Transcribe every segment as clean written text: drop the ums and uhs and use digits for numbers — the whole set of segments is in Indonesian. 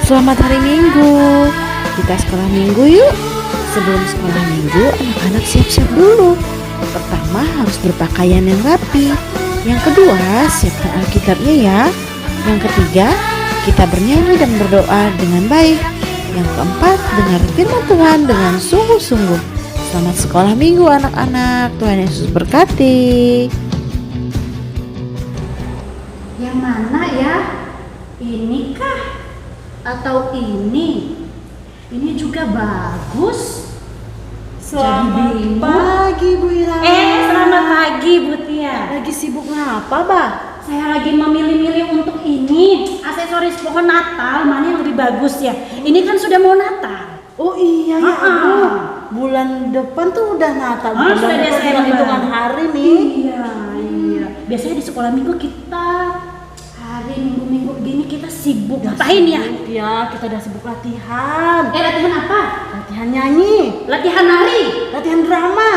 Selamat hari Minggu. Kita sekolah minggu yuk. Sebelum sekolah minggu, anak-anak siap-siap dulu. Pertama harus berpakaian yang rapi. Yang kedua, siapkan Alkitabnya ya. Yang ketiga, kita bernyanyi dan berdoa dengan baik. Yang keempat, dengar firman Tuhan dengan sungguh-sungguh. Selamat sekolah minggu anak-anak. Tuhan Yesus berkati. Yang mana ya? Ini kah? Atau ini? Ini juga bagus. Selamat Jadi bingung. pagi Bu Ira. Selamat pagi Bu Tia. Lagi sibuk ngapa, Bah? Saya lagi memilih-milih untuk ini aksesoris pohon Natal, mana yang lebih bagus ya? Ini kan sudah mau Natal. Oh iya ya, Ah. bulan depan tuh udah Natal. Ah, sudah Bulan depan Desember. tinggal hitungan hari nih. Iya. Biasanya di sekolah minggu kita hari minggu-minggu gini kita sibuk ngapain ya? Ya, kita udah sibuk latihan. Latihan apa? Latihan nyanyi, Latihan nari, latihan drama.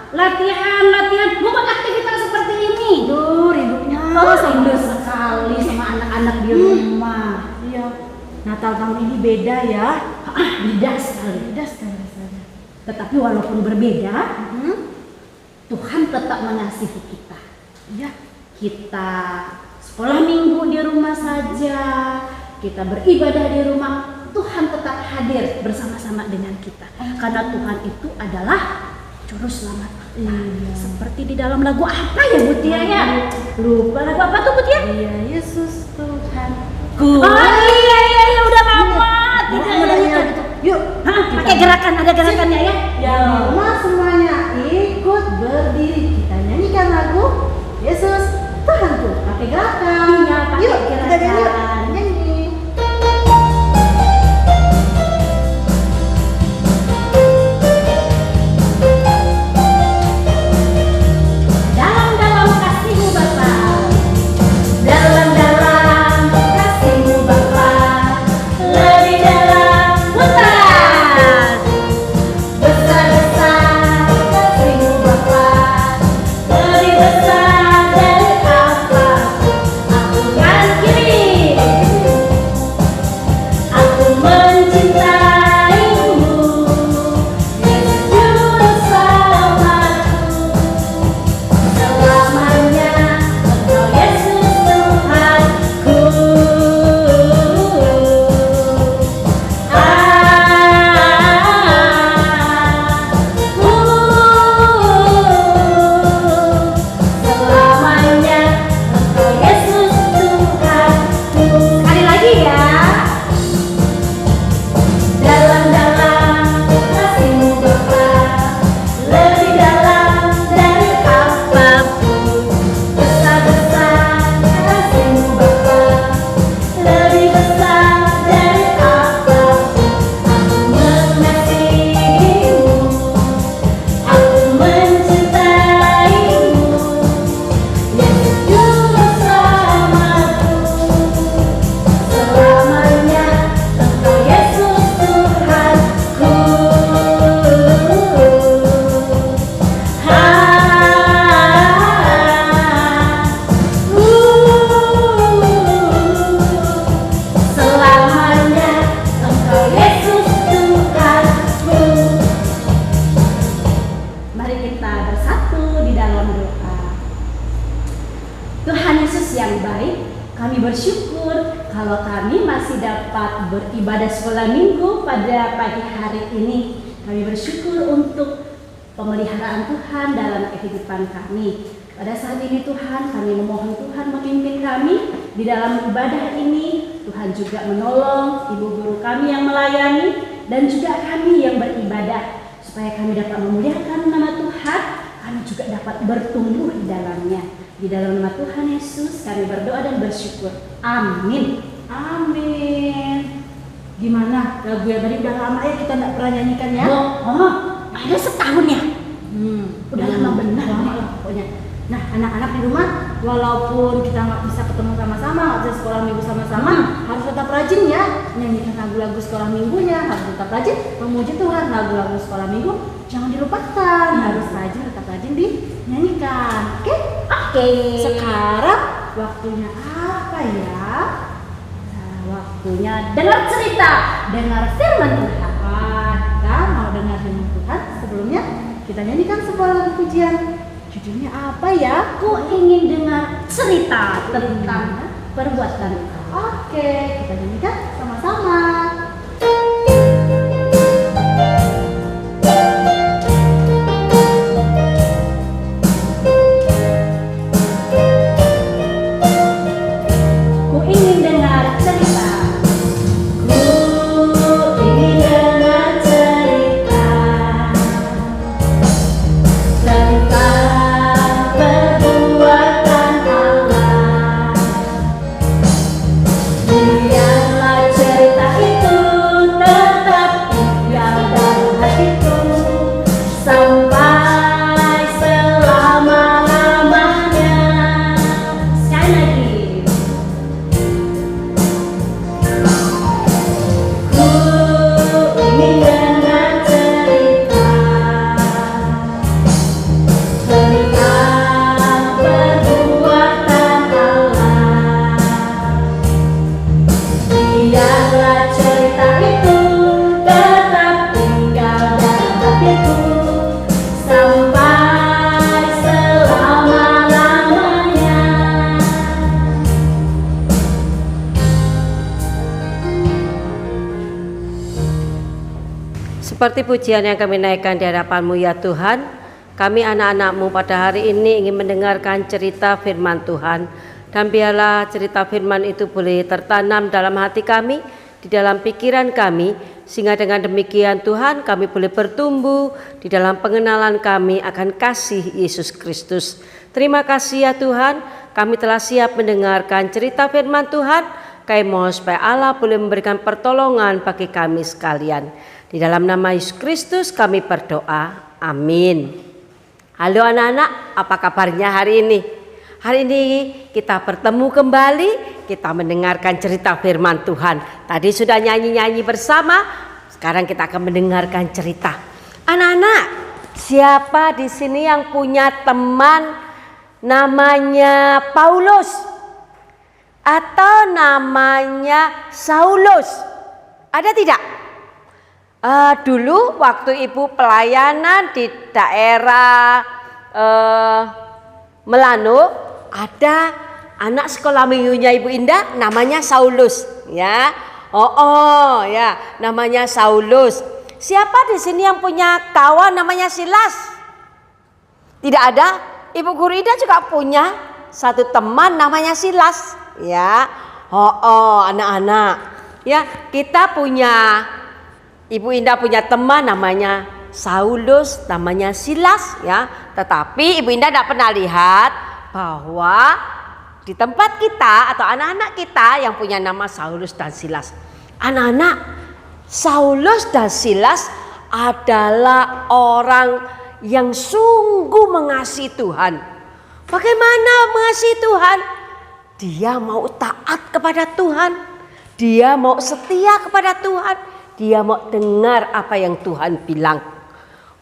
latihan bukan aktivitas seperti ini. Duh, rindunya. Rindu sekali sama anak-anak di rumah. Iya. Natal tahun ini beda ya. Beda sekali. Beda sekali rasanya. Tetapi walaupun berbeda, Hmm? Tuhan tetap mengasihi kita. Iya. Kita sekolah minggu di rumah saja, kita beribadah di rumah, Tuhan tetap hadir bersama-sama dengan kita. Karena Tuhan itu adalah juru selamat. Iya. Seperti di dalam lagu apa ya Bu Tia ya? Lupa lagu apa tuh Bu Tia? Iya, Yesus Tuhan. Oh iya udah lama. Tidak Mulainya gitu. Yuk. Hah, pakai gerakan, ada gerakannya ya? Yang rumah semuanya ikut berdiri. Kita nyanyikan lagu Yesus Tuhanku. Pakai gerakan. Iya, pakai Yuk, kita nyanyi. gerakan. Nyanyi. Dalam kasih-Mu Bapa, dalam kasih-Mu Bapa, lebih dalam besar kasih-Mu Bapa, lebih besar dari apa aku kan kiri, aku mencintaimu, Yesus juru selamatku. Selamanya Engkau Yesus Tuhanku. Selamanya Engkau Yesus Tuhanku. Sekali lagi ya. Dalam kasih-Mu Bapa, lebih dalam dari apapun. Besar kasih-Mu Bapa, lebih besar dari apapun. Aku mengasihi-Mu, aku mencintaimu, Yesus juru selamatku. Selamanya Engkau Yesus Tuhanku. Selamanya Engkau Yesus Tuhanku. Mari kita bersatu di dalam doa. Tuhan Yesus yang baik, kami bersyukur kalau kami masih dapat beribadah sekolah minggu pada pagi hari ini. Kami bersyukur untuk pemeliharaan Tuhan dalam kehidupan kami. Pada saat ini Tuhan, kami memohon Tuhan memimpin kami di dalam ibadah ini. Tuhan juga menolong ibu guru kami yang melayani dan juga kami yang beribadah. Supaya kami dapat memuliakan nama Tuhan, kami juga dapat bertumbuh di dalamnya. Di dalam nama Tuhan Yesus kami berdoa dan bersyukur. Amin. Amin. Gimana? Lagu yang tadi udah lama ya kita nggak pernah nyanyikan ya? Ada setahun ya? Udah lama benar. Lama lah pokoknya. Nah, anak-anak di rumah, walaupun kita nggak bisa ketemu sama-sama, nggak bisa sekolah minggu sama-sama, harus tetap rajin ya nyanyikan lagu-lagu sekolah minggunya, harus tetap rajin memuji Tuhan. Lagu-lagu sekolah minggu jangan dilupakan, harus rajin, tetap rajin dinyanyikan. Oke? Oke. Sekarang waktunya apa ya? Nah, waktu waktunya dengar cerita, dengar firman Tuhan. Kita mau dengar firman Tuhan. Sebelumnya kita nyanyikan sebuah lagu pujian. Judulnya apa ya? Ku ingin dengar cerita tentang perbuatan Engkau. Oke, kita nyanyikan sama-sama. Seperti pujian yang kami naikkan di hadapan-Mu ya Tuhan, kami anak-anak-Mu pada hari ini ingin mendengarkan cerita firman Tuhan. Dan biarlah cerita firman itu boleh tertanam dalam hati kami, di dalam pikiran kami, sehingga dengan demikian Tuhan kami boleh bertumbuh di dalam pengenalan kami akan kasih Yesus Kristus. Terima kasih ya Tuhan, kami telah siap mendengarkan cerita firman Tuhan. Kami mohon supaya Allah boleh memberikan pertolongan bagi kami sekalian. Di dalam nama Yesus Kristus kami berdoa. Amin. Halo anak-anak, apa kabarnya hari ini? Hari ini kita bertemu kembali, kita mendengarkan cerita firman Tuhan. Tadi sudah nyanyi-nyanyi bersama, sekarang kita akan mendengarkan cerita. Anak-anak, siapa di sini yang punya teman namanya Paulus? Atau namanya Saulus? Ada tidak? Dulu waktu ibu pelayanan di daerah Melano, ada anak sekolah minggunya Ibu Indah namanya Saulus, ya. Ya, namanya Saulus. Siapa di sini yang punya kawan namanya Silas? Tidak ada. Ibu Guru Indah juga punya satu teman namanya Silas, ya. Anak-anak. Ya, kita punya, Ibu Indah punya teman namanya Saulus, namanya Silas, ya. Tetapi Ibu Indah tidak pernah lihat bahwa di tempat kita atau anak-anak kita yang punya nama Saulus dan Silas. Anak-anak, Saulus dan Silas adalah orang yang sungguh mengasihi Tuhan. Bagaimana mengasihi Tuhan? Dia mau taat kepada Tuhan. Dia mau setia kepada Tuhan. Dia mau dengar apa yang Tuhan bilang.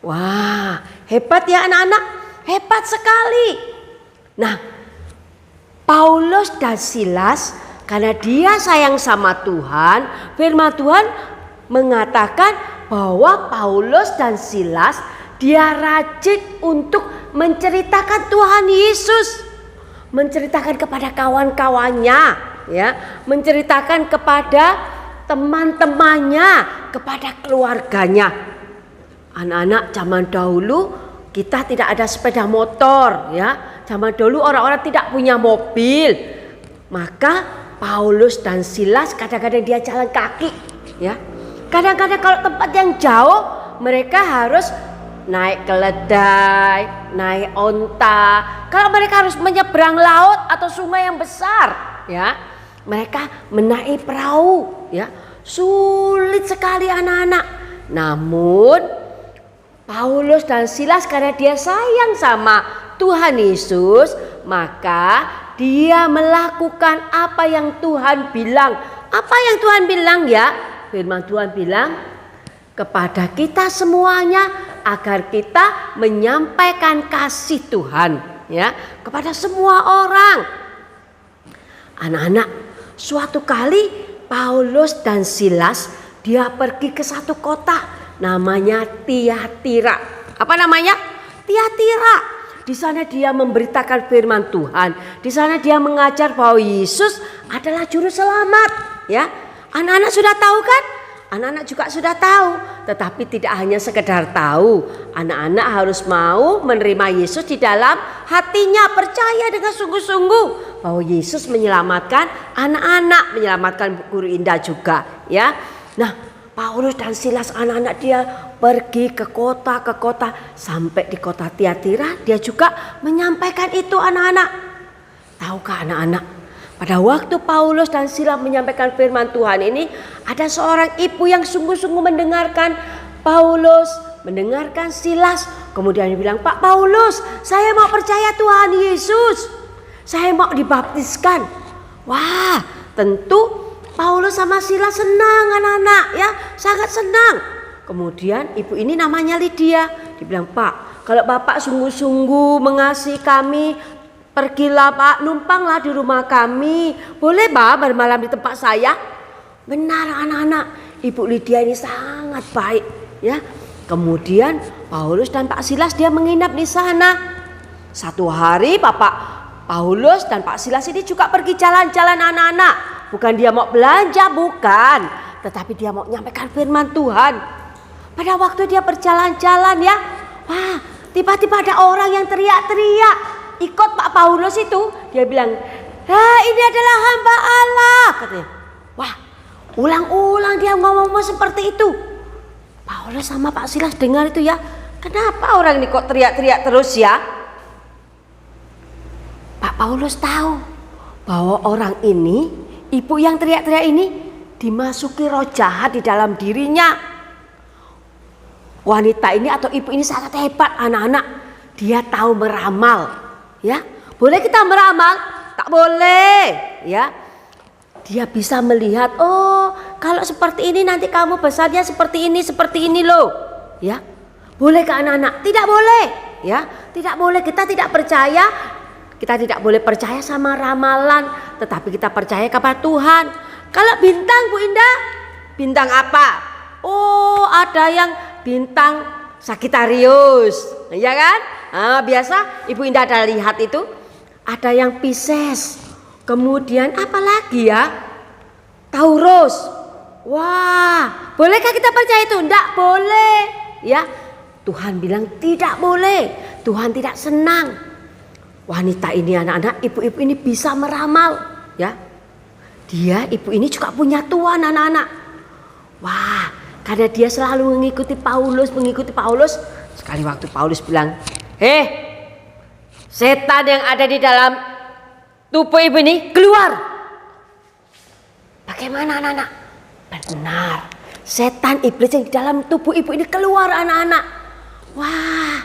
Wah, hebat ya anak-anak. Hebat sekali. Nah, Paulus dan Silas, karena dia sayang sama Tuhan, firman Tuhan mengatakan bahwa Paulus dan Silas dia rajin untuk menceritakan Tuhan Yesus, menceritakan kepada kawan-kawannya, ya, menceritakan kepada teman-temannya, kepada keluarganya. Anak-anak, zaman dahulu kita tidak ada sepeda motor, ya. Zaman dahulu orang-orang tidak punya mobil. Maka Paulus dan Silas kadang-kadang dia jalan kaki, ya. Kadang-kadang kalau tempat yang jauh mereka harus naik keledai, naik onta. Kalau mereka harus menyeberang laut atau sungai yang besar, ya, mereka menaiki perahu, ya. Sulit sekali anak-anak. Namun Paulus dan Silas karena dia sayang sama Tuhan Yesus, maka dia melakukan apa yang Tuhan bilang. Apa yang Tuhan bilang, ya? Firman Tuhan bilang kepada kita semuanya agar kita menyampaikan kasih Tuhan, ya, kepada semua orang. Anak-anak, suatu kali Paulus dan Silas dia pergi ke satu kota namanya Tiatira. Apa namanya? Tiatira. Di sana dia memberitakan firman Tuhan. Di sana dia mengajar bahwa Yesus adalah juru selamat, ya. Anak-anak sudah tahu kan? Anak-anak juga sudah tahu. Tetapi tidak hanya sekedar tahu. Anak-anak harus mau menerima Yesus di dalam hatinya, percaya dengan sungguh-sungguh bahwa Yesus menyelamatkan anak-anak, menyelamatkan guru Indah juga, ya. Nah, Paulus dan Silas anak-anak dia pergi ke kota sampai di kota Tiatira dia juga menyampaikan itu anak-anak. Tahukah anak-anak? Pada waktu Paulus dan Silas menyampaikan firman Tuhan ini ada seorang ibu yang sungguh-sungguh mendengarkan Paulus, mendengarkan Silas. Kemudian dia bilang, "Pak Paulus, saya mau percaya Tuhan Yesus. Saya mau dibaptiskan." Wah, tentu Paulus sama Silas senang anak-anak, ya, sangat senang. Kemudian ibu ini namanya Lydia. Dibilang, "Pak, kalau Bapak sungguh-sungguh mengasihi kami, pergilah Pak, numpanglah di rumah kami. Boleh Pak bermalam di tempat saya?" Benar anak-anak, Ibu Lydia ini sangat baik, ya. Kemudian Paulus dan Pak Silas dia menginap di sana. Satu hari Bapak Paulus dan Pak Silas ini juga pergi jalan-jalan anak-anak. Bukan dia mau belanja, bukan. Tetapi dia mau menyampaikan firman Tuhan. Pada waktu dia berjalan-jalan, ya. Wah, tiba-tiba ada orang yang teriak-teriak. Ikut Pak Paulus itu. Dia bilang, ini adalah hamba Allah. Katanya. Wah, ulang-ulang dia ngomong seperti itu. Paulus sama Pak Silas dengar itu, ya. Kenapa orang ini kok teriak-teriak terus, ya? Pak Paulus tahu bahwa orang ini, ibu yang teriak-teriak ini dimasuki roh jahat di dalam dirinya. Wanita ini atau ibu ini sangat hebat anak-anak. Dia tahu meramal, ya. Boleh kita meramal? Tak boleh, ya. Dia bisa melihat, oh kalau seperti ini nanti kamu besarnya seperti ini loh, ya. Boleh ke anak-anak? Tidak boleh, ya. Tidak boleh, kita tidak percaya. Kita tidak boleh percaya sama ramalan, tetapi kita percaya kepada Tuhan. Kalau bintang Bu Indah, bintang apa? Oh, ada yang bintang Sagittarius, ya kan? Nah, biasa Ibu Indah ada lihat itu. Ada yang Pisces. Kemudian apa lagi ya? Taurus. Wah, bolehkah kita percaya itu? Tidak boleh, ya. Tuhan bilang tidak boleh. Tuhan tidak senang. Wanita ini anak-anak, ibu-ibu ini bisa meramal, ya. Dia ibu ini juga punya Tuhan anak-anak. Wah, karena dia selalu mengikuti Paulus. Sekali waktu Paulus bilang, setan yang ada di dalam tubuh ibu ini keluar. Bagaimana anak-anak? Benar, setan iblis yang di dalam tubuh ibu ini keluar anak-anak. Wah,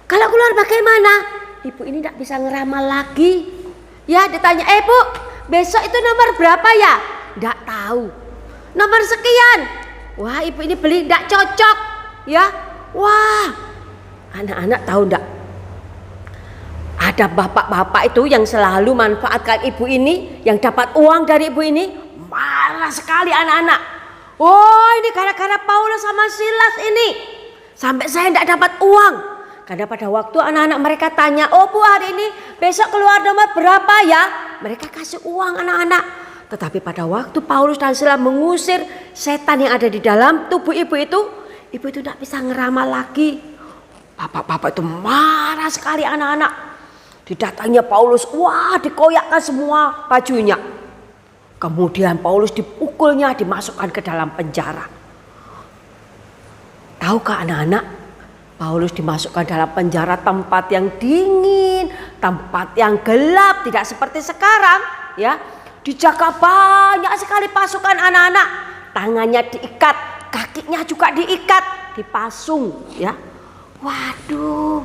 kalau keluar bagaimana? Ibu ini tidak bisa ngeramal lagi. Ya, ditanya, Bu, besok itu nomor berapa ya? Tidak tahu. Nomor sekian. Wah, ibu ini beli tidak cocok, ya. Wah, anak-anak tahu tidak? Ada bapak-bapak itu yang selalu manfaatkan ibu ini, yang dapat uang dari ibu ini. Marah sekali anak-anak. Oh, ini gara-gara Paulus sama Silas ini. Sampai saya tidak dapat uang. Karena pada waktu anak-anak mereka tanya, "Oh Bu, hari ini besok keluar nomor berapa ya?" Mereka kasih uang anak-anak. Tetapi pada waktu Paulus dan Silas mengusir setan yang ada di dalam tubuh ibu itu tidak bisa ngeramal lagi. Bapak-bapak itu marah sekali anak-anak. Didatangnya Paulus, wah dikoyakkan semua bajunya. Kemudian Paulus dipukulnya, dimasukkan ke dalam penjara. Tahukah anak-anak? Paulus dimasukkan dalam penjara, tempat yang dingin, tempat yang gelap, tidak seperti sekarang, ya. Dijaga banyak sekali pasukan anak-anak. Tangannya diikat, kakinya juga diikat, dipasung, ya. Waduh,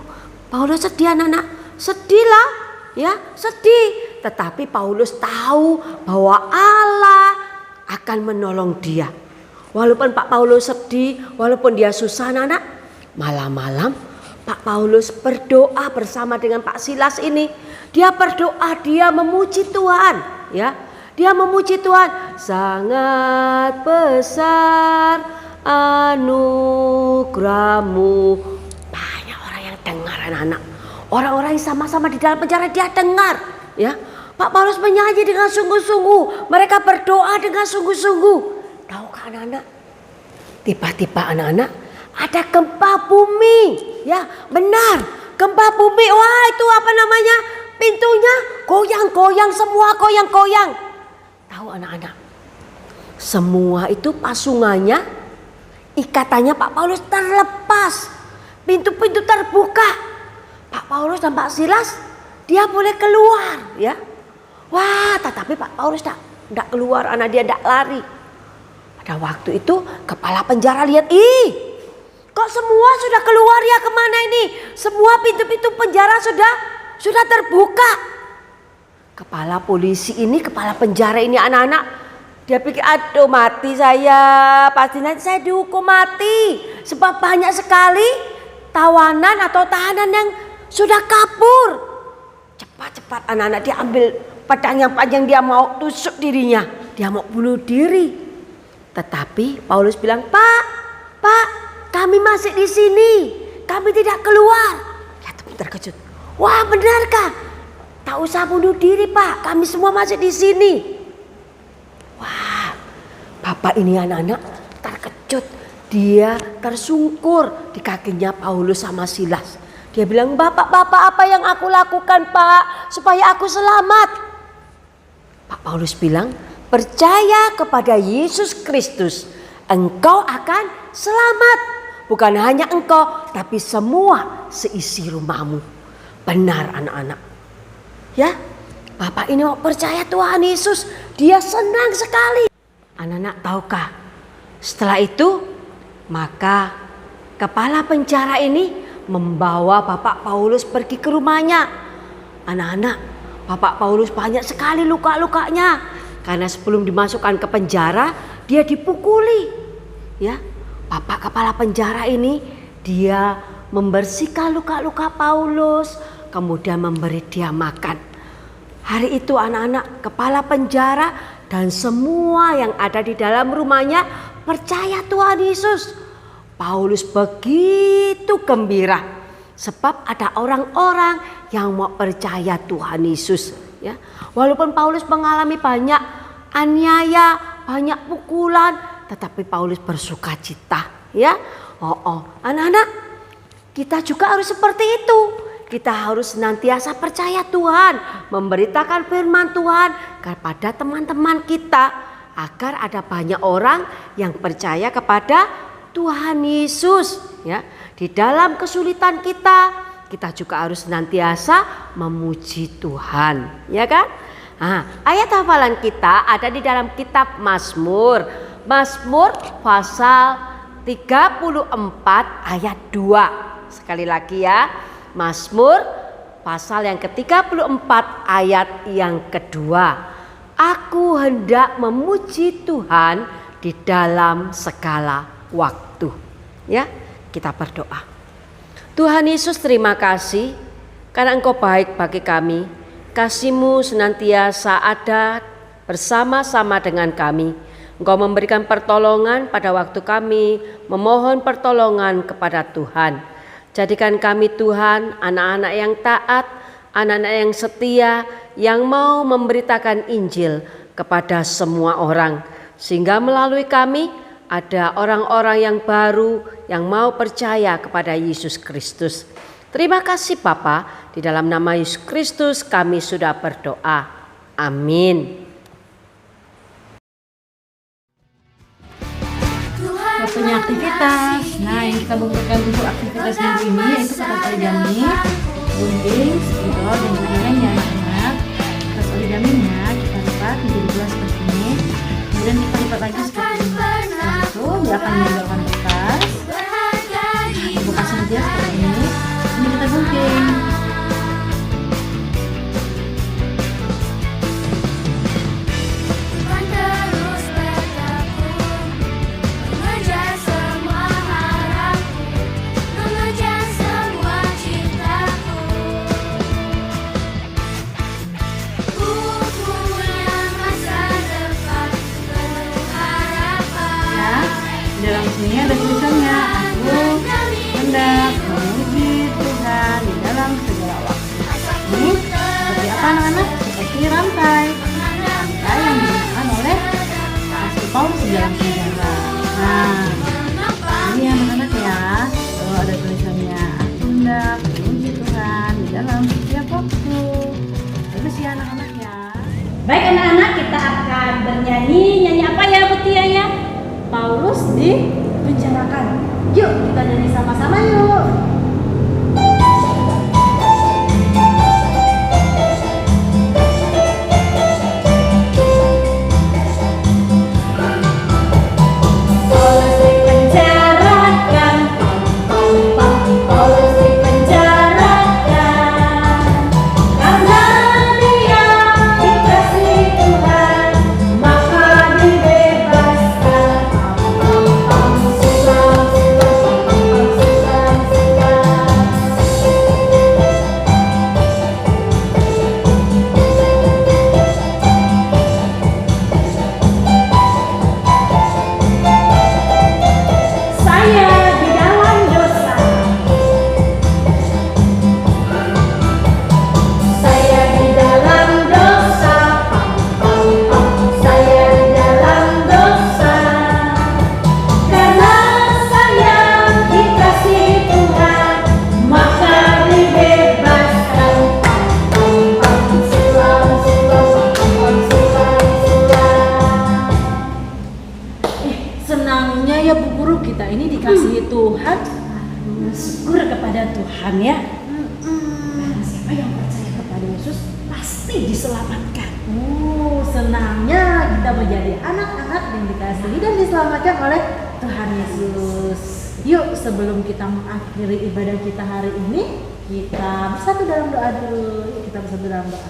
Paulus sedih anak-anak, sedih lah, ya, sedih. Tetapi Paulus tahu bahwa Allah akan menolong dia. Walaupun Pak Paulus sedih, walaupun dia susah anak-anak. Malam-malam Pak Paulus berdoa bersama dengan Pak Silas ini. Dia berdoa, dia memuji Tuhan, ya. Dia memuji Tuhan. Sangat besar anugerahmu. Banyak orang yang dengar anak-anak. Orang-orang yang sama-sama di dalam penjara dia dengar. Ya, Pak Paulus menyanyi dengan sungguh-sungguh. Mereka berdoa dengan sungguh-sungguh. Tahukah anak-anak? Tiba-tiba anak-anak ada gempa bumi. Ya, benar. Gempa bumi. Wah, itu apa namanya? Pintunya goyang-goyang, semua goyang-goyang. Tahu anak-anak? Semua itu pasungannya, ikatannya Pak Paulus terlepas. Pintu-pintu terbuka. Pak Paulus dan Pak Silas dia boleh keluar, ya. Wah, tetapi Pak Paulus tidak keluar, anak dia tidak lari. Pada waktu itu kepala penjara lihat, kok semua sudah keluar ya, kemana ini? Semua pintu-pintu penjara sudah terbuka. Kepala polisi ini, kepala penjara ini anak-anak, dia pikir aduh mati saya, pasti nanti saya dihukum mati. Sebab banyak sekali tawanan atau tahanan yang sudah kabur. Cepat-cepat anak-anak dia ambil pedang yang panjang, dia mau tusuk dirinya. Dia mau bunuh diri. Tetapi Paulus bilang, Pak, kami masih di sini. Kami tidak keluar. Dia terkejut. Wah, benarkah? Tak usah bunuh diri, Pak. Kami semua masih di sini. Wah, Bapak ini anak-anak terkejut. Dia tersungkur di kakinya Paulus sama Silas. Dia bilang, Bapak apa yang aku lakukan, Pak, supaya aku selamat? Pak Paulus bilang, percaya kepada Yesus Kristus, engkau akan selamat. Bukan hanya engkau, tapi semua seisi rumahmu. Benar anak-anak. Ya, Bapak ini mau percaya Tuhan Yesus, dia senang sekali. Anak-anak tahukah? Setelah itu, maka kepala penjara ini membawa Bapak Paulus pergi ke rumahnya. Anak-anak, Bapak Paulus banyak sekali luka-lukanya. Karena sebelum dimasukkan ke penjara, dia dipukuli. Ya, Bapak kepala penjara ini, dia membersihkan luka-luka Paulus, kemudian memberi dia makan. Hari itu anak-anak, kepala penjara dan semua yang ada di dalam rumahnya percaya Tuhan Yesus. Paulus begitu gembira sebab ada orang-orang yang mau percaya Tuhan Yesus, ya. Walaupun Paulus mengalami banyak aniaya, banyak pukulan, tetapi Paulus bersuka cita, ya. Anak-anak, kita juga harus seperti itu. Kita harus senantiasa percaya Tuhan, memberitakan firman Tuhan kepada teman-teman kita agar ada banyak orang yang percaya kepada Tuhan Yesus, ya. Di dalam kesulitan kita juga harus senantiasa memuji Tuhan, ya kan? Ayat hafalan kita ada di dalam kitab Mazmur. Mazmur pasal 34 ayat 2. Sekali lagi ya, Mazmur pasal yang ke-34 ayat yang kedua. Aku hendak memuji Tuhan di dalam segala waktu. Ya, kita berdoa. Tuhan Yesus, terima kasih karena Engkau baik bagi kami. Kasih-Mu senantiasa ada bersama-sama dengan kami. Engkau memberikan pertolongan pada waktu kami memohon pertolongan kepada Tuhan. Jadikan kami Tuhan anak-anak yang taat, anak-anak yang setia, yang mau memberitakan Injil kepada semua orang. Sehingga melalui kami ada orang-orang yang baru yang mau percaya kepada Yesus Kristus. Terima kasih Bapa, di dalam nama Yesus Kristus kami sudah berdoa. Amin. Waktunya aktivitas. Nah, yang kita butuhkan untuk aktivitas minggu ini yaitu kertas origami, gunting, spidol, dan juga lainnya anak-anak. Kertas origaminya kita lipat menjadi dua seperti ini. Kemudian kita lipat lagi seperti ini. Setelah itu dia akan meninggalkan bekas. Bekasnya dia seperti ini. Ini kita gunting. Ku punya masa di sini ada tulisannya, aku hendak memuji Tuhan di dalam segala waktu. Ini seperti apa anak-anak? Seperti rantai yang digunakan oleh Rasul Paulus di dalam sejarah. Nah, ini anak-anak ya, kalau ada tulisannya, aku hendak memuji Tuhan di dalam setiap waktu. Terus ya anak-anak ya. Baik anak-anak, kita akan bernyanyi. Nyanyi apa ya Bu Tia ya? Paulus dipenjarakan. Yuk kita nyanyi sama-sama yuk. Paulus dipenjarakan, Paulus dipenjarakan karena dia dikasih Tuhan, maka dibebaskan. Saya di dalam dosa, saya di dalam dosa, saya di dalam dosa, karena saya dikasih Tuhan, maka dibebaskan. Senangnya ya Bu Guru, kita ini dikasihi Tuhan. Syukur kepada Tuhan ya. Karena siapa yang percaya kepada Yesus pasti diselamatkan. Senangnya kita menjadi anak-anak yang dikasihi dan diselamatkan oleh Tuhan Yesus. Yuk sebelum kita mengakhiri ibadah kita hari ini, kita bersatu dalam doa dulu. Yuk kita bersatu dalam doa.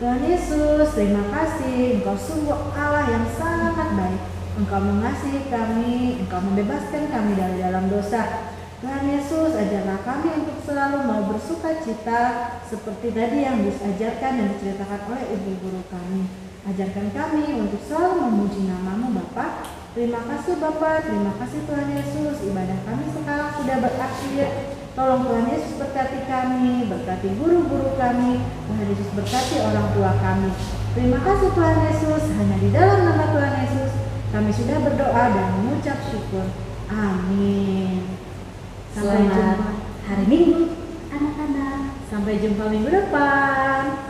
Tuhan Yesus, terima kasih. Engkau sungguh Allah yang sangat baik. Engkau mengasihi kami, Engkau membebaskan kami dari dalam dosa. Tuhan Yesus, ajarlah kami untuk selalu mau bersuka cita seperti tadi yang diajarkan dan diceritakan oleh ibu guru kami. Ajarkan kami untuk selalu memuji nama-Mu Bapa. Terima kasih Bapa, terima kasih Tuhan Yesus. Ibadah kami sekarang sudah berakhir. Tolong Tuhan Yesus berkati kami, berkati guru-guru kami. Tuhan Yesus berkati orang tua kami. Terima kasih Tuhan Yesus, hanya di dalam nama Tuhan Yesus kami sudah berdoa dan mengucap syukur. Amin. Sampai jumpa hari Minggu, anak-anak. Sampai jumpa minggu depan.